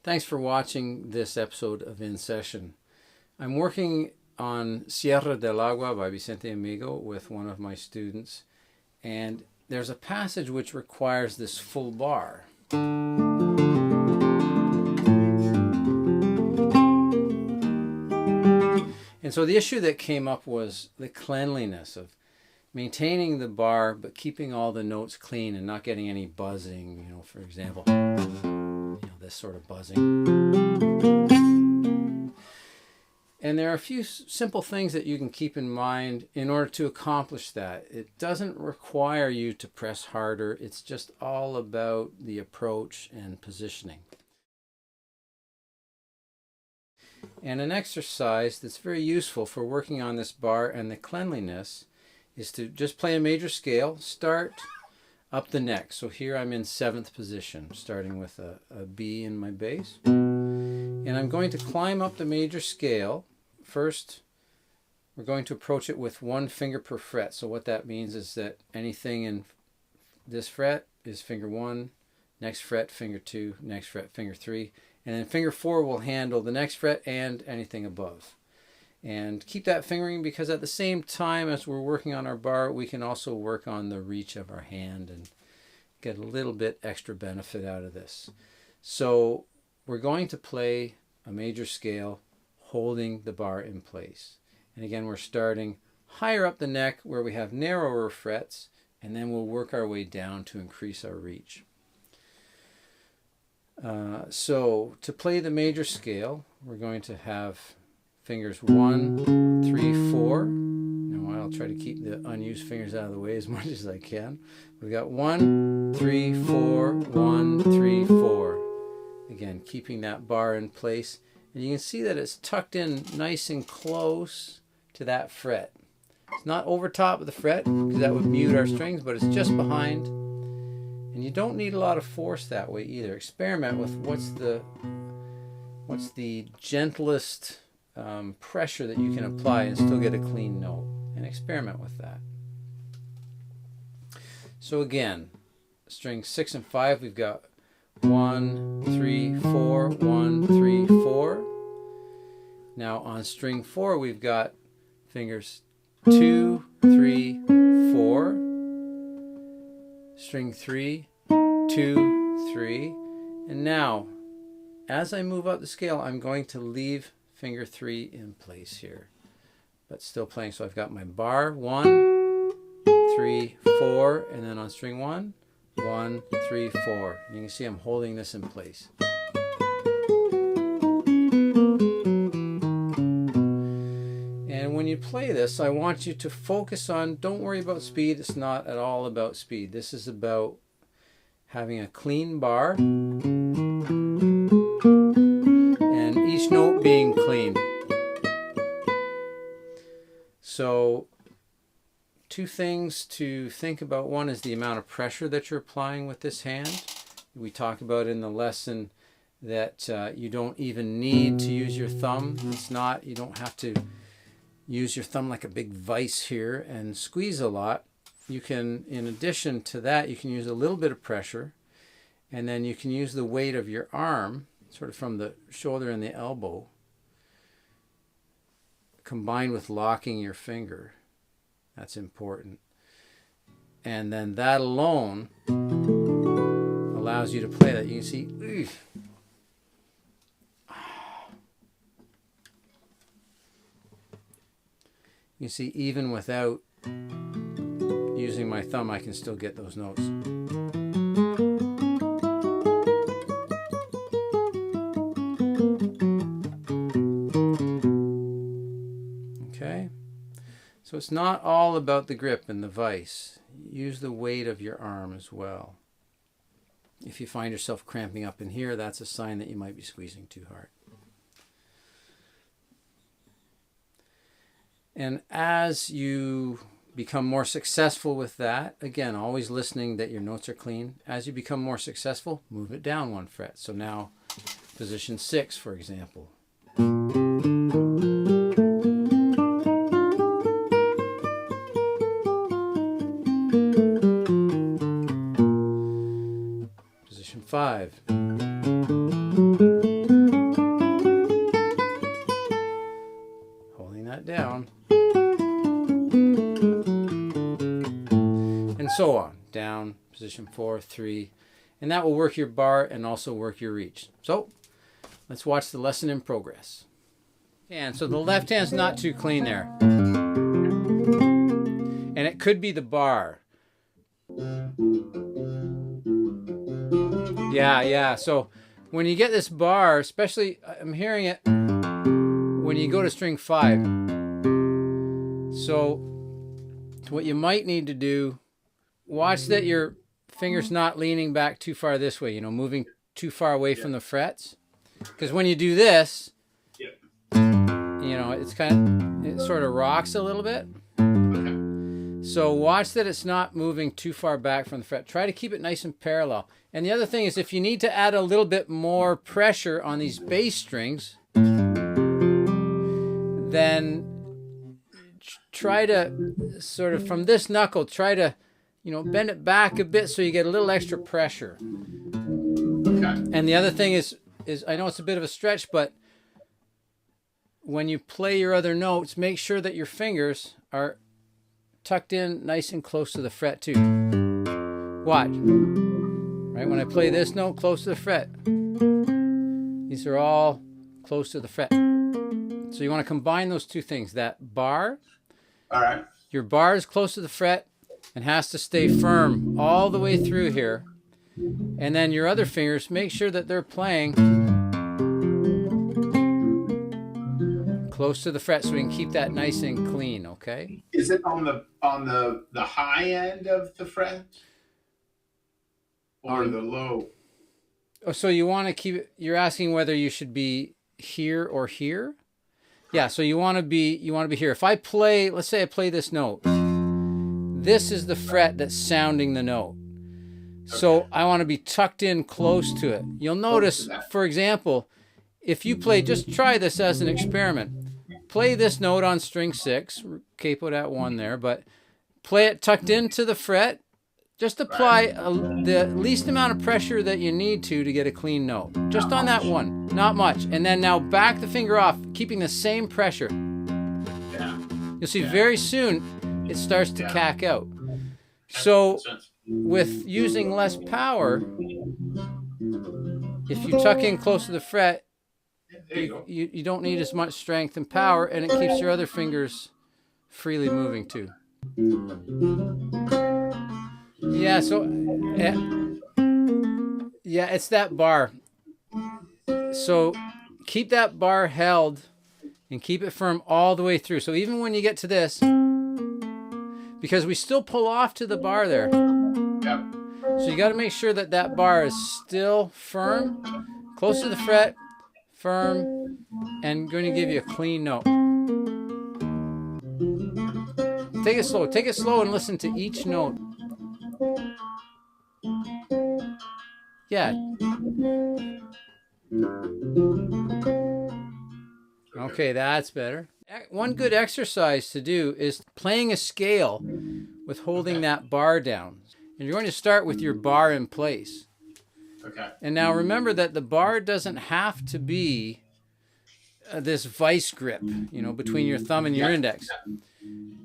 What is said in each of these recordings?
Thanks for watching this episode of In Session. I'm working on Sierra del Agua by Vicente Amigo with one of my students, and there's a passage which requires this full bar. And so the issue that came up was the cleanliness of maintaining the bar but keeping all the notes clean and not getting any buzzing, for example, this sort of buzzing. And there are a few simple things that you can keep in mind in order to accomplish that. It doesn't require you to press harder. It's just all about the approach and positioning. And an exercise that's very useful for working on this bar and the cleanliness is to just play a major scale, start up the neck. So here I'm in 7th position, starting with a B in my bass. And I'm going to climb up the major scale. First, we're going to approach it with 1 finger per fret. So what that means is that anything in this fret is finger 1, next fret, finger 2, next fret, finger 3. And then finger 4 will handle the next fret and anything above. And keep that fingering, because at the same time as we're working on our bar, we can also work on the reach of our hand and get a little bit extra benefit out of this. So we're going to play a major scale holding the bar in place. And again, we're starting higher up the neck where we have narrower frets, and then we'll work our way down to increase our reach. So to play the major scale, we're going to have fingers 1, 3, 4. Now I'll try to keep the unused fingers out of the way as much as I can. We've got 1, 3, 4, 1, 3, 4. Again, keeping that bar in place. And you can see that it's tucked in nice and close to that fret. It's not over top of the fret, because that would mute our strings, but it's just behind. And you don't need a lot of force that way either. Experiment with what's the gentlest pressure that you can apply and still get a clean note, and experiment with that. So again, string 6 and 5, we've got 1, 3, 4, 1, 3, 4. Now on string 4, we've got fingers 2, 3, 4. String 3, 2, 3. And now, as I move up the scale, I'm going to leave finger 3 in place here, but still playing. So I've got my bar 1, 3, 4, and then on string 1, 1, 3, 4. And you can see I'm holding this in place. And when you play this, I want you to focus on, don't worry about speed. It's not at all about speed. This is about having a clean bar and each note being clean. So 2 things to think about. One is the amount of pressure that you're applying with this hand. We talked about in the lesson that you don't even need to use your thumb. You don't have to use your thumb like a big vise here and squeeze a lot. You can, in addition to that, you can use a little bit of pressure, and then you can use the weight of your arm, sort of from the shoulder and the elbow, combined with locking your finger. That's important. And then that alone allows you to play that. You can see, you see, even without using my thumb, I can still get those notes. Okay? So it's not all about the grip and the vise. Use the weight of your arm as well. If you find yourself cramping up in here, that's a sign that you might be squeezing too hard. And as you become more successful with that, again, always listening that your notes are clean. As you become more successful, move it down 1 fret. So now, position 6, for example. Position 5. so on. Down, position 4, 3. And that will work your bar and also work your reach. So let's watch the lesson in progress. And so the left hand's not too clean there. And it could be the bar. Yeah. So when you get this bar, especially, I'm hearing it when you go to string 5. So what you might need to do, watch that your finger's not leaning back too far this way, moving too far away from the frets. Because when you do this, it sort of rocks a little bit. So watch that it's not moving too far back from the fret. Try to keep it nice and parallel. And the other thing is, if you need to add a little bit more pressure on these bass strings, then try to sort of, from this knuckle, try to, bend it back a bit so you get a little extra pressure. And the other thing is I know it's a bit of a stretch, but when you play your other notes, make sure that your fingers are tucked in nice and close to the fret too. Watch. Right, when I play this note close to the fret, these are all close to the fret. So you want to combine those two things. That bar, all right, your bar is close to the fret and has to stay firm all the way through here. And then your other fingers, make sure that they're playing close to the fret so we can keep that nice and clean, okay? Is it on the high end of the fret or the low? Oh, so you want to keep it, you're asking whether you should be here or here? Yeah, so you want to be here. If I play, let's say I play this note. This is the fret that's sounding the note. So I want to be tucked in close to it. You'll notice, for example, if you play, just try this as an experiment. Play this note on string 6, capoed at 1 there, but play it tucked into the fret. Just apply the least amount of pressure that you need to get a clean note. Just on that one, not much. And then now back the finger off, keeping the same pressure. You'll see very soon it starts to cack out. So with using less power, if you tuck in close to the fret, you don't need as much strength and power, and it keeps your other fingers freely moving too. Yeah, so it's that bar. So keep that bar held and keep it firm all the way through. So even when you get to this, because we still pull off to the bar there. Yep. So you got to make sure that that bar is still firm, close to the fret, firm, and going to give you a clean note. Take it slow. Take it slow and listen to each note. Yeah. Okay, that's better. One good exercise to do is playing a scale with holding that bar down. And you're going to start with your bar in place. Okay. And now remember that the bar doesn't have to be this vice grip, between your thumb and your index.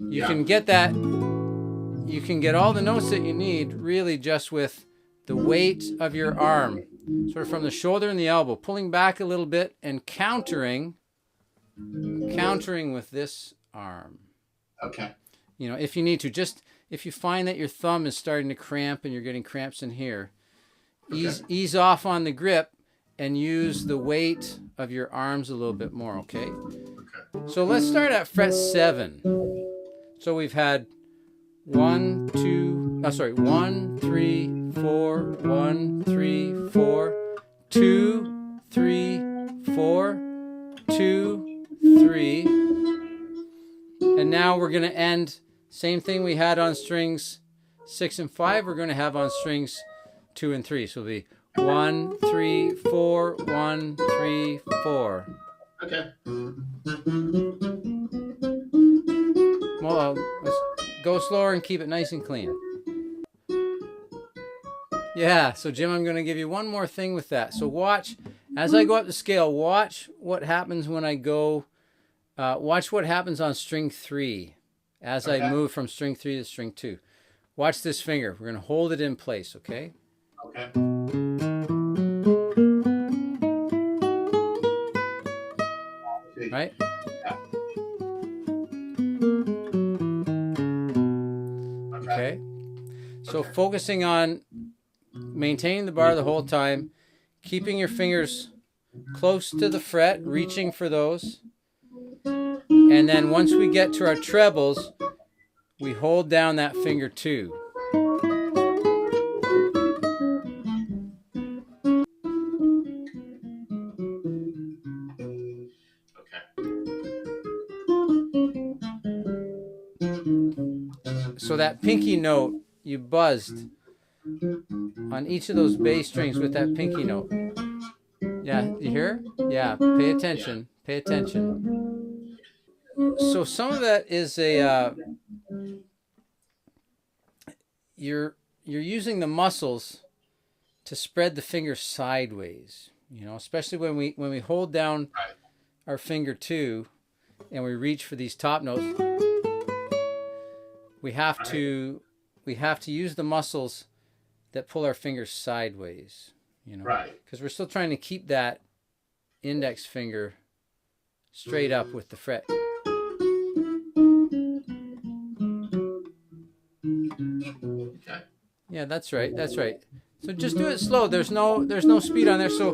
You can get that, you can get all the notes that you need really just with the weight of your arm, sort of from the shoulder and the elbow, pulling back a little bit and countering with this arm. Okay. If you need to, just if you find that your thumb is starting to cramp and you're getting cramps in here, ease off on the grip and use the weight of your arms a little bit more, okay? So let's start at fret 7. So we've had 1, 3, 4, 1, 3, 4, 2, 3, 4, 2, 3. And now we're going to end, same thing we had on strings 6 and 5, we're going to have on strings 2 and 3. So it'll be 1, 3, 4, 1, 3, 4. Okay. Well, let's go slower and keep it nice and clean. Yeah, so Jim, I'm going to give you one more thing with that. So watch, as I go up the scale, watch what happens when I go, watch what happens on string 3 as I move from string 3 to string 2. Watch this finger. We're going to hold it in place, okay? Okay. Right? Yeah. Okay. So focusing on maintaining the bar the whole time, keeping your fingers close to the fret, reaching for those. And then once we get to our trebles, we hold down that finger 2. So that pinky note, you buzzed on each of those bass strings with that pinky note. Yeah, you hear? Yeah, pay attention. Pay attention. So some of that is you're using the muscles to spread the finger sideways. You know, especially when we hold down our finger 2 and we reach for these top notes. We have to use the muscles that pull our fingers sideways, you know, because we're still trying to keep that index finger straight up with the fret. Okay. Yeah, that's right. That's right. So just do it slow. There's no speed on there. So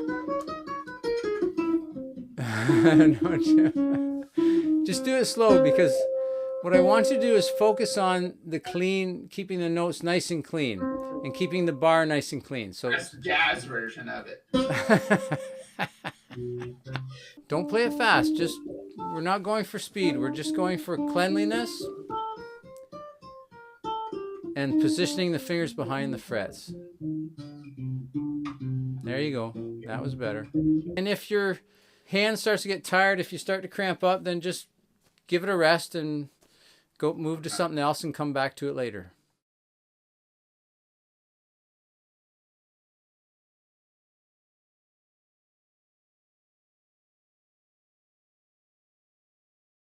just do it slow, because what I want you to do is focus on the clean, keeping the notes nice and clean, and keeping the bar nice and clean. So that's the jazz version of it. Don't play it fast. We're not going for speed. We're just going for cleanliness and positioning the fingers behind the frets. There you go. That was better. And if your hand starts to get tired, if you start to cramp up, then just give it a rest and go move to something else and come back to it later.